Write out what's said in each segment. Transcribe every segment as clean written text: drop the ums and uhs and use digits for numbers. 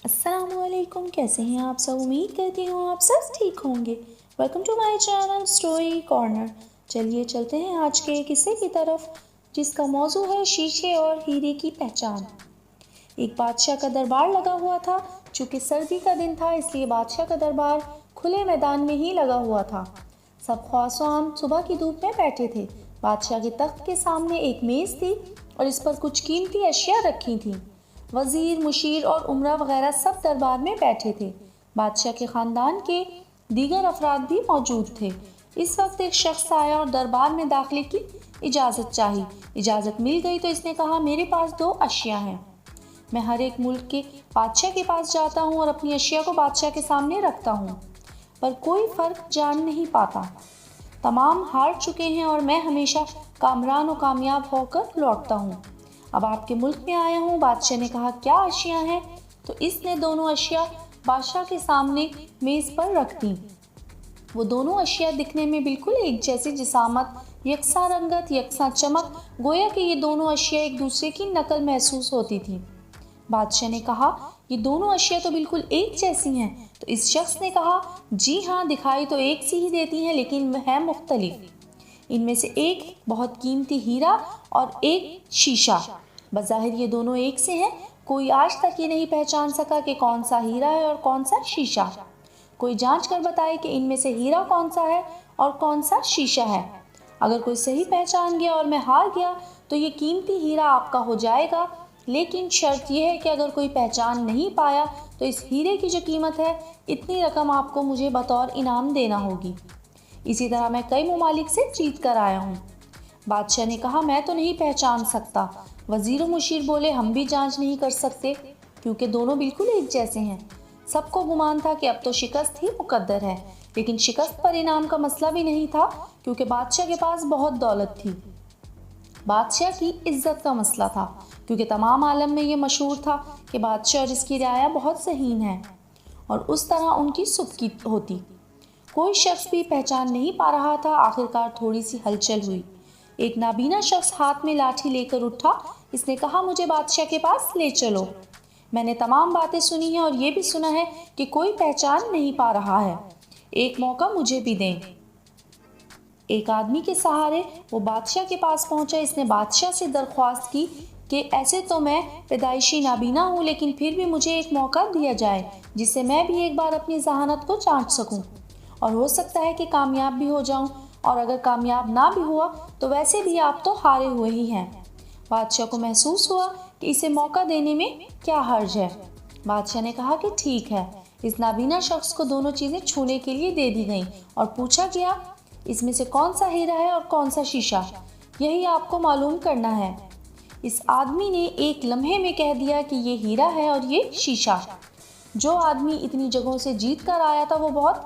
अस्सलामुअलैकुम, कैसे हैं आप सब। उम्मीद करती हूँ आप सब ठीक होंगे। Welcome to my channel story corner. चलिए चलते हैं आज के किस्से की तरफ, जिसका मौजू है शीशे और हीरे की पहचान। एक बादशाह का दरबार लगा हुआ था। चूँकि सर्दी का दिन था, इसलिए बादशाह का दरबार खुले मैदान में ही लगा हुआ था। सब ख्वासों सुबह की धूप में बैठे थे। बादशाह के तख्त के सामने एक मेज़ थी और इस पर कुछ कीमती अशिया रखी थीं। वजीर, मुशीर और उमरा वगैरह सब दरबार में बैठे थे। बादशाह के ख़ानदान के दीगर अफराद भी मौजूद थे। इस वक्त एक शख्स आया और दरबार में दाखिले की इजाज़त चाही। इजाज़त मिल गई तो इसने कहा, मेरे पास 2 अशिया हैं। मैं हर एक मुल्क के बादशाह के पास जाता हूँ और अपनी अशिया को बादशाह के सामने रखता हूँ, पर कोई फ़र्क जान नहीं पाता। तमाम हार चुके हैं और मैं हमेशा कामरान और कामयाब होकर लौटता हूँ। अब आपके मुल्क में आया हूँ। बादशाह ने कहा, क्या अशिया हैं? तो इसने दोनों अशिया बादशाह के सामने मेज़ पर रख दी। वो दोनों अशिया दिखने में बिल्कुल एक जैसी, जिसामत, यकसा रंगत, यकसा चमक, गोया कि ये दोनों अशिया एक दूसरे की नकल महसूस होती थी। बादशाह ने कहा, ये दोनों अशिया तो बिल्कुल एक जैसी हैं। तो इस शख्स ने कहा, जी हाँ, दिखाई तो एक सी ही देती हैं, लेकिन है मुख्तलिफ। इनमें से एक बहुत कीमती हीरा और एक शीशा। बज़ाहिर ये दोनों एक से हैं। कोई आज तक ये नहीं पहचान सका कि कौन सा हीरा है और कौन सा शीशा। कोई जांच कर बताए कि इनमें से हीरा कौन सा है और कौन सा शीशा है। अगर कोई सही पहचान गया और मैं हार गया तो ये कीमती हीरा आपका हो जाएगा, लेकिन शर्त यह है कि अगर कोई पहचान नहीं पाया तो इस हीरे की जो कीमत है, इतनी रकम आपको मुझे बतौर इनाम देना होगी। इसी तरह मैं कई ममालिक से जीत कर आया हूँ। बादशाह ने कहा, मैं तो नहीं पहचान सकता। वज़ीर व मुशीर बोले, हम भी जांच नहीं कर सकते, क्योंकि दोनों बिल्कुल एक जैसे हैं। सबको गुमान था कि अब तो शिकस्त ही मुकद्दर है, लेकिन शिकस्त पर इनाम का मसला भी नहीं था, क्योंकि बादशाह के पास बहुत दौलत थी। बादशाह की इज्जत का मसला था, क्योंकि तमाम आलम में ये मशहूर था कि बादशाह और इसकी रियाया बहुत ज़हीन है और उस तरह उनकी सुबकी होती। कोई शख्स भी पहचान नहीं पा रहा था। आखिरकार थोड़ी सी हलचल हुई। एक नाबीना शख्स हाथ में लाठी लेकर उठा। इसने कहा, मुझे बादशाह के पास ले चलो। मैंने तमाम बातें सुनी हैं और ये भी सुना है कि कोई पहचान नहीं पा रहा है। एक मौका मुझे भी दें। एक आदमी के सहारे वो बादशाह के पास पहुंचा। इसने बादशाह से दरख्वास्त की कि ऐसे तो मैं पैदाइशी नाबीना हूँ, लेकिन फिर भी मुझे एक मौका दिया जाए, जिससे मैं भी एक बार अपनी जहानत को जांच सकूं, और हो सकता है कि कामयाब भी हो जाऊं, और अगर कामयाब ना भी हुआ तो वैसे भी आप तो हारे हुए ही हैं। बादशाह को महसूस हुआ कि इसे मौका देने में क्या हर्ज है। बादशाह ने कहा कि ठीक है। इस नाबीना शख्स को दोनों चीज़ें छूने के लिए दे दी गईं और पूछा गया, इसमें से कौन सा हीरा है और कौन सा शीशा, यही आपको मालूम करना है। इस आदमी ने एक लम्हे में कह दिया कि ये हीरा है और ये शीशा। जो आदमी इतनी जगहों से जीत कर आया था वो बहुत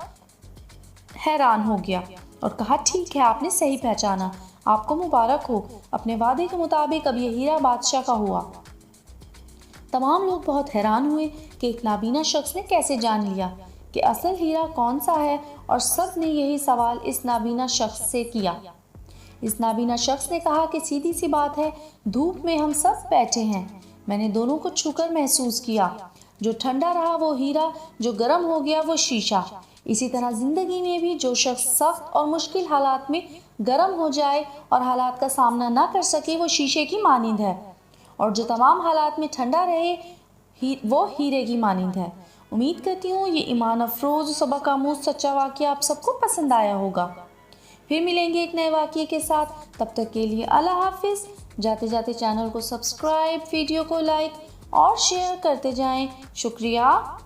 हैरान हो गया और कहा, ठीक है, आपने सही पहचाना, आपको मुबारक हो। अपने वादे के मुताबिक अब ये हीरा बादशाह का हुआ। तमाम लोग बहुत हैरान हुए कि एक नाबीना शख्स ने कैसे जान लिया कि असल हीरा कौन सा है, और सब ने यही सवाल इस नाबीना शख्स से किया। इस नाबीना शख्स ने कहा कि सीधी सी बात है, धूप में हम सब बैठे हैं। मैंने दोनों को छूकर महसूस किया। जो ठंडा रहा वो हीरा, जो गर्म हो गया वो शीशा। इसी तरह ज़िंदगी में भी जो शख्स सख्त और मुश्किल हालात में गर्म हो जाए और हालात का सामना ना कर सके, वो शीशे की मानिंद है, और जो तमाम हालात में ठंडा रहे वो हीरे की मानिंद है। उम्मीद करती हूँ ये ईमान अफरोज़ सबक आमूज़ सच्चा वाक़या आप सबको पसंद आया होगा। फिर मिलेंगे एक नए वाक़ये के साथ। तब तक के लिए अल्लाह हाफिज़। जाते जाते चैनल को सब्सक्राइब, वीडियो को लाइक और शेयर करते जाएं। शुक्रिया।